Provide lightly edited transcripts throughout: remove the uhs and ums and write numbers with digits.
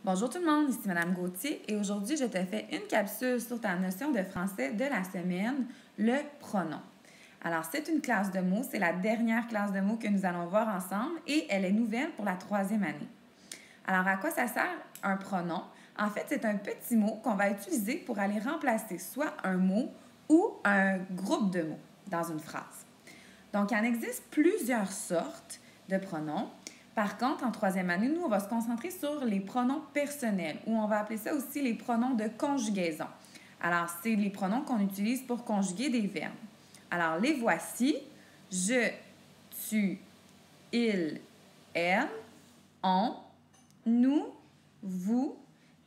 Bonjour tout le monde, ici Madame Gauthier et aujourd'hui je te fais une capsule sur ta notion de français de la semaine, le pronom. Alors c'est une classe de mots, c'est la dernière classe de mots que nous allons voir ensemble et elle est nouvelle pour la 3e année. Alors à quoi ça sert un pronom? En fait, c'est un petit mot qu'on va utiliser pour aller remplacer soit un mot ou un groupe de mots dans une phrase. Donc il en existe plusieurs sortes de pronoms. Par contre, en 3e année, nous, on va se concentrer sur les pronoms personnels, ou on va appeler ça aussi les pronoms de conjugaison. Alors, c'est les pronoms qu'on utilise pour conjuguer des verbes. Alors, les voici. Je, tu, il, elle, on, nous, vous,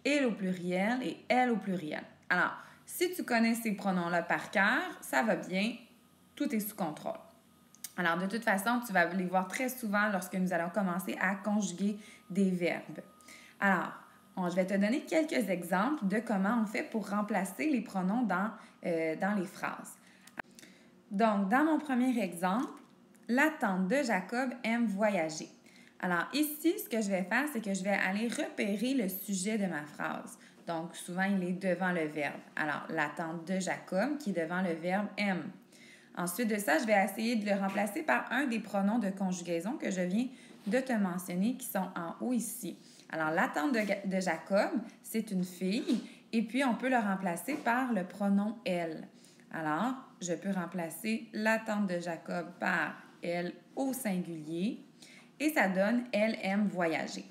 il au pluriel et elle au pluriel. Alors, si tu connais ces pronoms-là par cœur, ça va bien, tout est sous contrôle. Alors, de toute façon, tu vas les voir très souvent lorsque nous allons commencer à conjuguer des verbes. Alors, je vais te donner quelques exemples de comment on fait pour remplacer les pronoms dans les phrases. Donc, dans mon premier exemple, la tante de Jacob aime voyager. Alors, ici, ce que je vais faire, c'est que je vais aller repérer le sujet de ma phrase. Donc, souvent, il est devant le verbe. Alors, la tante de Jacob qui est devant le verbe aime. Ensuite de ça, je vais essayer de le remplacer par un des pronoms de conjugaison que je viens de te mentionner qui sont en haut ici. Alors, la tante de Jacob, c'est une fille et puis on peut le remplacer par le pronom elle. Alors, je peux remplacer la tante de Jacob par elle au singulier et ça donne elle aime voyager.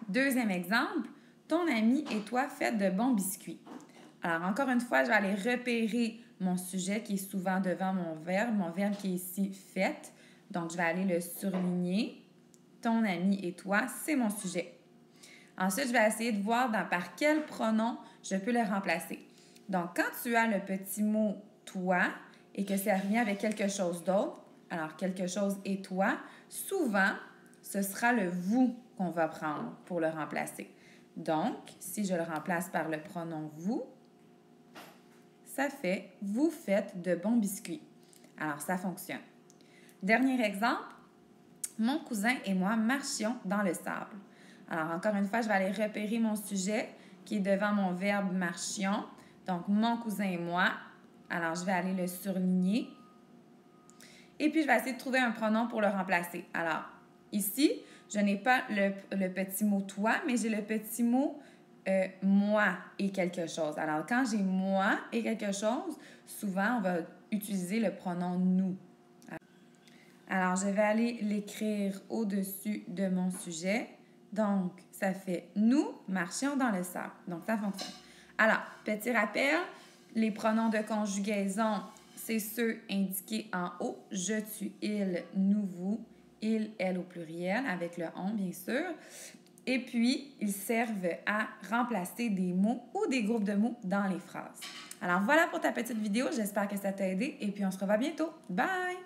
Deuxième exemple, ton ami et toi faites de bons biscuits. Alors, encore une fois, je vais aller repérer mon sujet qui est souvent devant mon verbe qui est ici « fait ». Donc, je vais aller le surligner. Ton ami et toi, c'est mon sujet. Ensuite, je vais essayer de voir par quel pronom je peux le remplacer. Donc, quand tu as le petit mot « toi » et que ça revient avec quelque chose d'autre, alors quelque chose et toi, souvent, ce sera le « vous » qu'on va prendre pour le remplacer. Donc, si je le remplace par le pronom « vous », ça fait « vous faites de bons biscuits ». Alors, ça fonctionne. Dernier exemple, mon cousin et moi marchions dans le sable. Alors, encore une fois, je vais aller repérer mon sujet qui est devant mon verbe « marchions ». Donc, mon cousin et moi. Alors, je vais aller le surligner. Et puis, je vais essayer de trouver un pronom pour le remplacer. Alors, ici, je n'ai pas le petit mot « toi », mais j'ai le petit mot moi et quelque chose. Alors, quand j'ai moi et quelque chose, souvent, on va utiliser le pronom nous. Alors, je vais aller l'écrire au-dessus de mon sujet. Donc, ça fait nous marchions dans le sable. Donc, ça fonctionne. Alors, petit rappel, les pronoms de conjugaison, c'est ceux indiqués en haut. Je, tu, il, nous, vous, il, elle au pluriel, avec le on, bien sûr. Et puis, ils servent à remplacer des mots ou des groupes de mots dans les phrases. Alors, voilà pour ta petite vidéo. J'espère que ça t'a aidé et puis on se revoit bientôt. Bye!